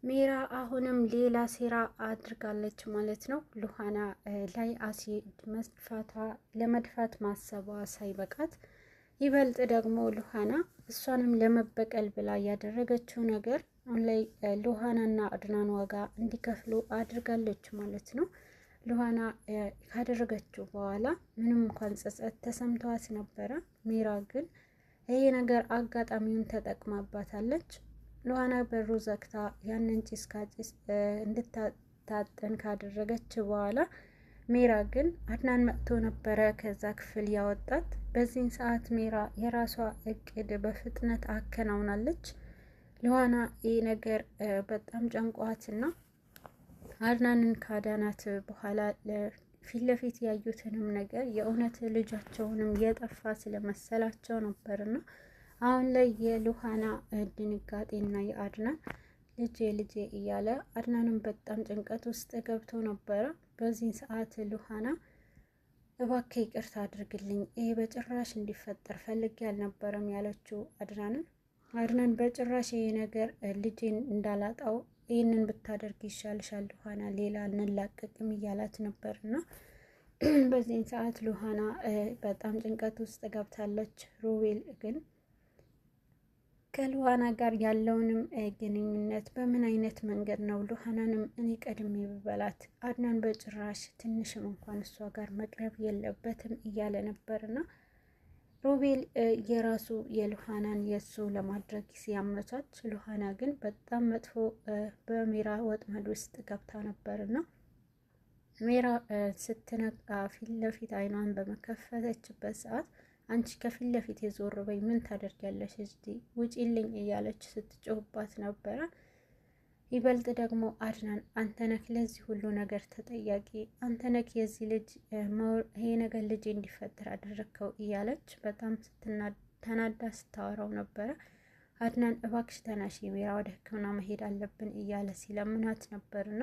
ሜራ አሁንም ሌላ ሴራ አድርጋለች ማለት ነው። ሉሃና ላይ አሲድ ለመድፋት ማሰቧ ሳይበቃት ይበልጥ ደግሞ ሉሃና እሷንም ለመበቀል ብላ ያደረገችው ነገር አሁን ላይ ሉሃናና አድናን ዋጋ እንዲከፍሉ አድርጋለች ማለት ነው። ሉሃና ካደረገችው በኋላ ምንም እንኳን ጸጸት ተሰምተዋት ነበረ። ሜራ ግን ይሄ ነገር አጋጣሚውን ተጠቅማባታለች። ሉሃና በሩ ዘግታ ያንን ጭስ ካጭስ እንድታጣጥን ካደረገች በኋላ ሜራ ግን አድናን መጥቶ ነበረ ከዛ ክፍል ያወጣት። በዚህን ሰዓት ሜራ የራሷ እቅድ በፍጥነት አከናውናለች። ሉሃና ይህ ነገር በጣም ጨንቋትና አድናንን ካዳናት በኋላ ፊት ለፊት ያዩትንም ነገር የእውነት ልጃቸውንም የጠፋ ስለመሰላቸው ነበርና አሁን ላይ የሉሃና ድንጋጤና የአድናን ልጄ እያለ አድናንም በጣም ጭንቀት ውስጥ ገብቶ ነበረ። በዚህን ሰዓት ሉሃና እባክህ ይቅርታ አድርግልኝ፣ ይሄ በጭራሽ እንዲፈጠር ፈልጌ አልነበረም ያለችው አድናን በጭራሽ ይሄ ነገር ልጄን እንዳላጣው ይህንን ብታደርግ ይሻልሻል ሉሃና፣ ሌላ እንላቀቅም እያላት ነበርና በዚህን ሰዓት ሉሃና በጣም ጭንቀት ውስጥ ገብታለች። ሮቤል ግን ከሉሃና ጋር ያለውንም ግንኙነት በምን አይነት መንገድ ነው ሉሃናንም እኔ ቀድሜ ብበላት አድናን በጭራሽ ትንሽም እንኳን እሷ ጋር መቅረብ የለበትም እያለ ነበርና ሮቤል የራሱ የሉሃናን የእሱ ለማድረግ ሲያመቻች፣ ሉሃና ግን በጣም መጥፎ በሜራ ወጥመድ ውስጥ ገብታ ነበርና ሜራ ስትነቃ ፊት ለፊት አይኗን በመከፈተችበት ሰዓት አንቺ ከፊት ለፊት የዞር በይ፣ ምን ታደርጊያለሽ? እዚህ ውጪልኝ እያለች ስትጮህባት ነበረ። ይበልጥ ደግሞ አድናን አንተ ነህ ለዚህ ሁሉ ነገር ተጠያቂ፣ አንተ ነህ የዚህ ልጅ ይሄ ነገር ልጅ እንዲፈጠር አደረግከው እያለች በጣም ተናዳ ስታወራው ነበረ። አድናን እባክሽ ተናሽ ሜራ፣ ወደ ሕክምና መሄድ አለብን እያለ ሲለምናት ነበርና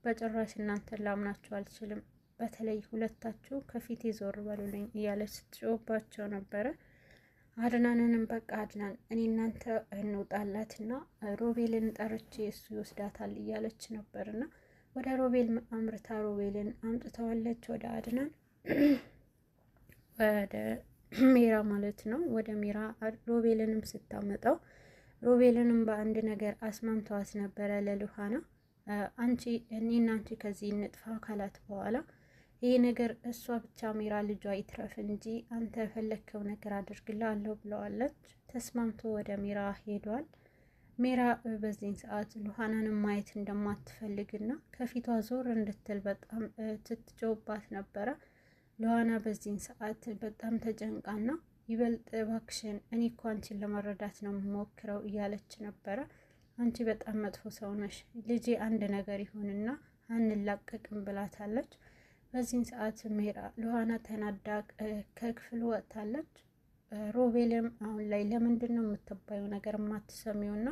በጭራሽ እናንተን ላምናችሁ አልችልም፣ በተለይ ሁለታችሁ ከፊት ይዞር በሉልኝ እያለች ስትጮህባቸው ነበረ። አድናንንም በቃ አድናን እኔ እናንተ እንውጣላትና ሮቤልን ጠርቼ እሱ ይወስዳታል እያለች ነበርና ወደ ሮቤል አምርታ ሮቤልን አምጥተዋለች ወደ አድናን ወደ ሜራ ማለት ነው። ወደ ሜራ ሮቤልንም ስታመጣው ሮቤልንም በአንድ ነገር አስማምተዋት ነበረ ለሉሃና አንቺ እኔና አንቺ ከዚህ እንጥፋ ካላት በኋላ ይሄ ነገር እሷ ብቻ ሜራ ልጇ ይትረፍ እንጂ አንተ የፈለግከው ነገር አድርግልሃለሁ ብለዋለች። ተስማምቶ ወደ ሜራ ሄዷል። ሜራ በዚህን ሰዓት ሉሃናንም ማየት እንደማትፈልግና ከፊቷ ዞር እንድትል በጣም ትትጮባት ነበረ። ሉሃና በዚህን ሰዓት በጣም ተጨንቃና ይበልጥ እባክሽን እኔ እኮ አንቺን ለመረዳት ነው የምሞክረው እያለች ነበረ። አንቺ በጣም መጥፎ ሰው ነሽ፣ ልጄ አንድ ነገር ይሁንና አንላቀቅም ብላታለች። በዚህን ሰዓት ሜራ ሉሃና ተናዳ ከክፍል ወጥታለች። ሮቤልም አሁን ላይ ለምንድን ነው የምትባዩ ነገር የማትሰሚውና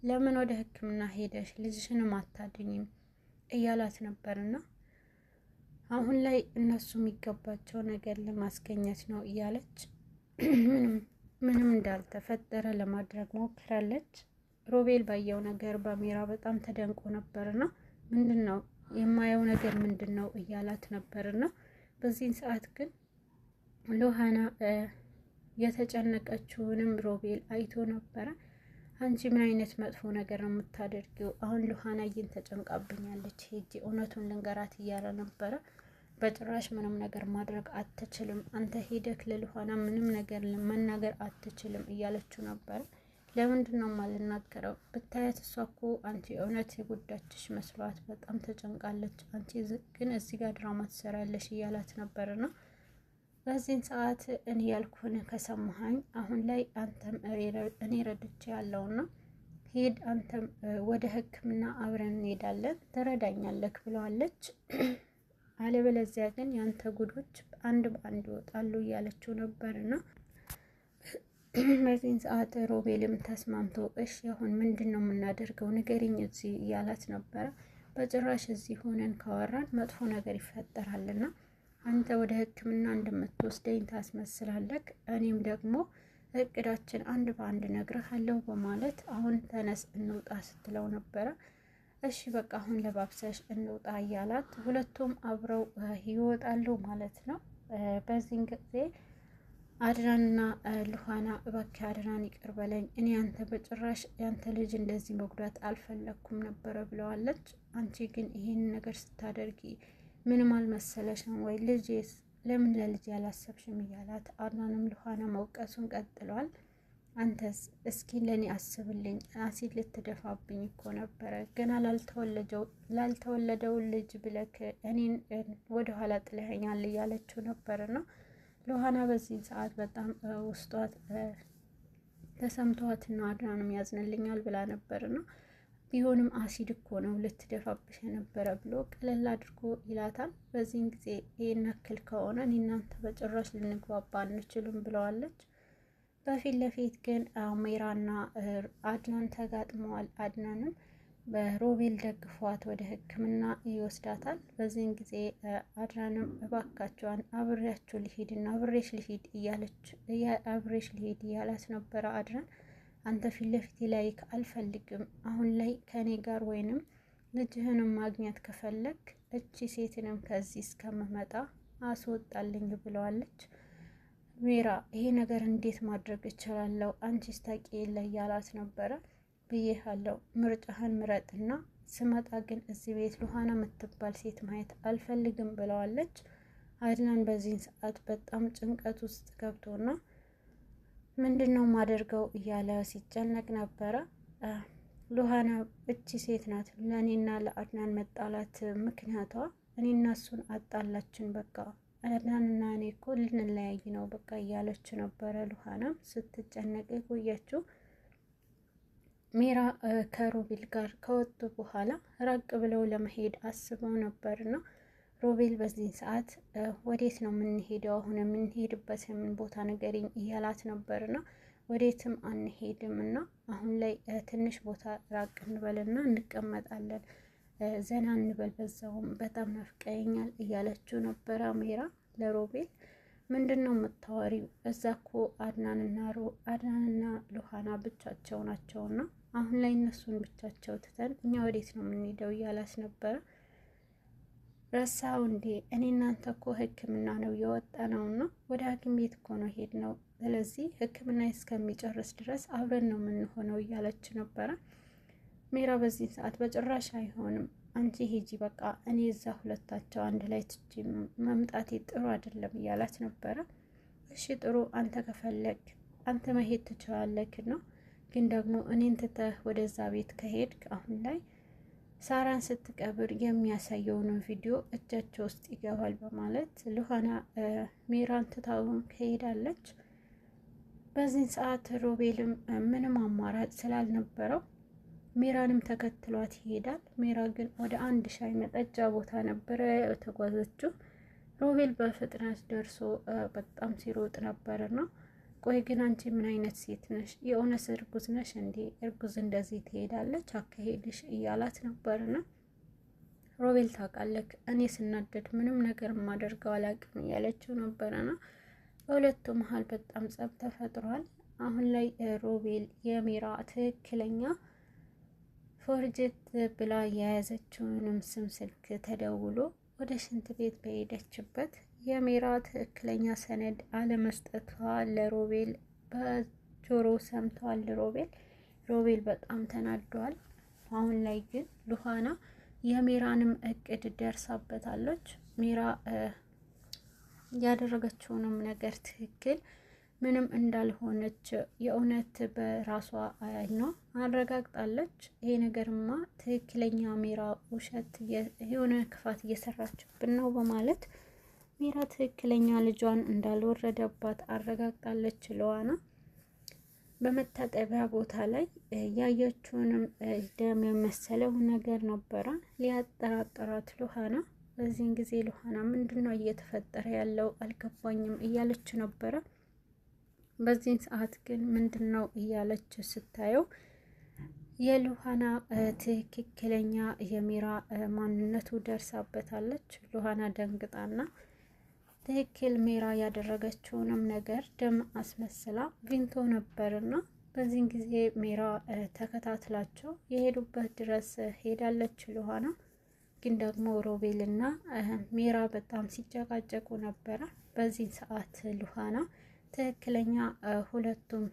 ለምን ወደ ሕክምና ሄደሽ ልጅሽንም አታድኝም እያላት ነበርና አሁን ላይ እነሱ የሚገባቸው ነገር ለማስገኘት ነው እያለች ምንም እንዳልተፈጠረ ለማድረግ ሞክራለች። ሮቤል ባየው ነገር በሜራ በጣም ተደንቆ ነበርና ምንድን ነው የማየው ነገር ምንድን ነው እያላት ነበርና በዚህን ሰዓት ግን ሉሃና የተጨነቀችውንም ሮቤል አይቶ ነበረ። አንቺ ምን አይነት መጥፎ ነገር ነው የምታደርጊው? አሁን ሉሃና ይህን ተጨንቃብኛለች፣ ሄጂ እውነቱን ልንገራት እያለ ነበረ። በጭራሽ ምንም ነገር ማድረግ አትችልም፣ አንተ ሄደክ ለሉሃና ምንም ነገር መናገር አትችልም እያለችው ነበረ። ለምንድን ነው የማልናገረው? ብታያት እሷ እኮ አንቺ እውነት የጎዳችሽ መስሏት በጣም ተጨንቃለች። አንቺ ግን እዚህ ጋር ድራማ ትሰራለሽ እያላት ነበርና በዚህን ሰዓት እኔ ያልኩህን ከሰማኸኝ አሁን ላይ አንተም እኔ ረድቼ ያለውና ሄድ፣ አንተም ወደ ሕክምና አብረን እንሄዳለን ትረዳኛለክ ብለዋለች። አለበለዚያ ግን ያንተ ጉዶች አንድ በአንድ ይወጣሉ እያለችው ነበርና በዚህን ሰዓት ሮቤልም ተስማምቶ እሺ አሁን ምንድን ነው የምናደርገው ንገሪኝ እዚህ እያላት ነበረ። በጭራሽ እዚህ ሆነን ካወራን መጥፎ ነገር ይፈጠራልና አንተ ወደ ሕክምና እንደምትወስደኝ ታስመስላለክ፣ እኔም ደግሞ እቅዳችን አንድ በአንድ ነግረሃለሁ በማለት አሁን ተነስ እንውጣ ስትለው ነበረ። እሺ በቃ አሁን ለባብሰሽ እንውጣ እያላት ሁለቱም አብረው ይወጣሉ ማለት ነው። በዚህን ጊዜ አድናንና ሉሃና እባክህ አድናን ይቅር በለኝ፣ እኔ አንተ በጭራሽ ያንተ ልጅ እንደዚህ መጉዳት አልፈለግኩም ነበረ ብለዋለች። አንቺ ግን ይህን ነገር ስታደርጊ ምንም አልመሰለሽም ወይ? ልጄስ ለምን ለልጅ ያላሰብሽም? እያላት አድናንም ሉሃና መውቀሱን ቀጥሏል። አንተስ እስኪ ለኔ አስብልኝ፣ አሲድ ልትደፋብኝ እኮ ነበረ ገና ላልተወለደው ልጅ ብለክ እኔን ወደኋላ ጥለኸኛል እያለችው ነበርና ሉሃና በዚህ ሰዓት በጣም ውስጧት ተሰምቷትና አድናንም ያዝንልኛል ብላ ነበርና ቢሆንም አሲድ እኮ ነው ልትደፋብሽ የነበረ ብሎ ቀለል አድርጎ ይላታል። በዚህን ጊዜ ይህን ያክል ከሆነ እኔ እናንተ በጭራሽ ልንግባባ አንችልም ብለዋለች። በፊት ለፊት ግን ሜራና አድናን ተጋጥመዋል። አድናንም በሮቤል ደግፏት ወደ ሕክምና ይወስዳታል። በዚህን ጊዜ አድናንም እባካቸዋን አብሬያቸው ልሂድና አብሬሽ ልሂድ እያላት ነበረ። አድናን አንተ ፊት ለፊቴ ላይ አልፈልግም፣ አሁን ላይ ከኔ ጋር ወይንም ልጅህንም ማግኘት ከፈለግ እቺ ሴትንም ከዚህ እስከምመጣ አስወጣልኝ ብለዋለች። ሜራ ይሄ ነገር እንዴት ማድረግ እችላለሁ? አንቺስ ታውቂ የለ እያላት ነበረ። ብዬሃለሁ ምርጫህን ምረጥና ስመጣ ግን እዚህ ቤት ሉሃና የምትባል ሴት ማየት አልፈልግም ብለዋለች። አድናን በዚህን ሰዓት በጣም ጭንቀት ውስጥ ገብቶና ምንድነው ማደርገው እያለ ሲጨነቅ ነበረ። ሉሃና እቺ ሴት ናት ለእኔና ለአድናን መጣላት ምክንያቷ፣ እኔና እሱን አጣላችን፣ በቃ አድናንና እኔ እኮ ልንለያይ ነው በቃ እያለች ነበረ። ሉሃናም ስትጨነቅ ቆየችው። ሜራ ከሮቤል ጋር ከወጡ በኋላ ራቅ ብለው ለመሄድ አስበው ነበርና ሮቤል በዚህ ሰዓት ወዴት ነው የምንሄደው? አሁን የምንሄድበት የምን ቦታ ንገሪኝ እያላት ነበርና ወዴትም አንሄድም እና አሁን ላይ ትንሽ ቦታ ራቅ እንበልና እንቀመጣለን፣ ዘና እንበል፣ በዛውም በጣም ናፍቀኛል እያለችው ነበረ ሜራ ለሮቤል። ምንድነው የምታወሪው? እዛ እኮ አድናንና ሉሃና ብቻቸው ናቸውና አሁን ላይ እነሱን ብቻቸው ትተን እኛ ወዴት ነው የምንሄደው እያላስ ነበረ። ረሳው እንዴ? እኔ እናንተ እኮ ሕክምና ነው የወጣ ነውና ወደ ሐኪም ቤት እኮ ነው ሄድ ነው። ስለዚህ ሕክምና እስከሚጨርስ ድረስ አብረን ነው የምንሆነው እያለች ነበረ። ሜራ በዚህ ሰዓት በጭራሽ አይሆንም፣ አንቺ ሂጂ በቃ እኔ እዛ ሁለታቸው አንድ ላይ ትጂ መምጣቴ ጥሩ አይደለም እያላት ነበረ። እሺ ጥሩ፣ አንተ ከፈለግ አንተ መሄድ ትችላለክ ነው፣ ግን ደግሞ እኔን ትተህ ወደዛ ቤት ከሄድክ አሁን ላይ ሳራን ስትቀብር የሚያሳየውን ቪዲዮ እጃቸው ውስጥ ይገባል በማለት ሉሃና ሜራን ትታውን ከሄዳለች። በዚህ ሰዓት ሮቤልም ምንም አማራጭ ስላልነበረው ሜራንም ተከትሏት ይሄዳል። ሜራ ግን ወደ አንድ ሻይ መጠጫ ቦታ ነበረ የተጓዘችው። ሮቤል በፍጥነት ደርሶ በጣም ሲሮጥ ነበርና ቆይ ግን አንቺ ምን አይነት ሴት ነሽ? የእውነት እርጉዝ ነሽ እንዴ? እርጉዝ እንደዚህ ትሄዳለች አካሄድሽ እያላት ነበርና ሮቤል ታውቃለህ፣ እኔ ስናደድ ምንም ነገር ማደርገው አላውቅም እያለችው ነበርና በሁለቱ መሀል በጣም ጸብ ተፈጥሯል። አሁን ላይ ሮቤል የሜራ ትክክለኛ ፎርጅት ብላ የያዘችውንም ስም ስልክ ተደውሎ ወደ ሽንት ቤት በሄደችበት የሜራ ትክክለኛ ሰነድ አለመስጠቷ ለሮቤል በጆሮ ሰምተዋል። ሮቤል በጣም ተናዷል። አሁን ላይ ግን ሉሃና የሜራንም እቅድ ደርሳበታለች። ሜራ ያደረገችውንም ነገር ትክክል ምንም እንዳልሆነች የእውነት በራሷ ነው አረጋግጣለች። ይሄ ነገርማ ትክክለኛ ሜራ ውሸት የሆነ ክፋት እየሰራችብን ነው በማለት ሜራ ትክክለኛ ልጇን እንዳልወረደባት አረጋግጣለች። ሉሃና በመታጠቢያ ቦታ ላይ ያየችውንም ደም የመሰለው ነገር ነበረ ሊያጠራጥራት ሉሃና። በዚህን ጊዜ ሉሃና ምንድነው እየተፈጠረ ያለው አልገባኝም እያለች ነበረ። በዚህን ሰዓት ግን ምንድነው እያለች ስታየው የሉሃና ትክክለኛ የሜራ ማንነቱ ደርሳበታለች። ሉሃና ደንግጣና ትክክል ሜራ ያደረገችውንም ነገር ደም አስመስላ ቪንቶ ነበርና በዚህን ጊዜ ሜራ ተከታትላቸው የሄዱበት ድረስ ሄዳለች ሉሃና። ግን ደግሞ ሮቤልና ሜራ በጣም ሲጨቃጨቁ ነበረ። በዚህ ሰዓት ሉሃና ትክክለኛ ሁለቱም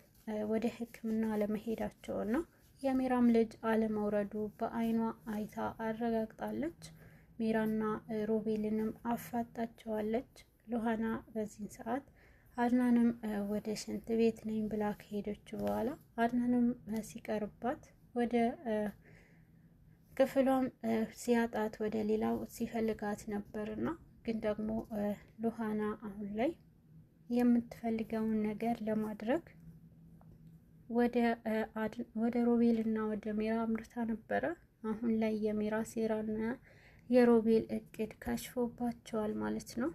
ወደ ሕክምና ለመሄዳቸውና የሜራም ልጅ አለመውረዱ በአይኗ አይታ አረጋግጣለች። ሜራና ሮቤልንም አፋጣቸዋለች ሉሃና። በዚህን ሰዓት አድናንም ወደ ሽንት ቤት ነኝ ብላ ከሄደች በኋላ አድናንም ሲቀርባት ወደ ክፍሏም ሲያጣት ወደ ሌላው ሲፈልጋት ነበርና ግን ደግሞ ሉሃና አሁን ላይ የምትፈልገውን ነገር ለማድረግ ወደ ሮቤልና ወደ ሜራ አምርታ ነበረ። አሁን ላይ የሜራ ሴራና የሮቤል እቅድ ከሽፎባቸዋል ማለት ነው።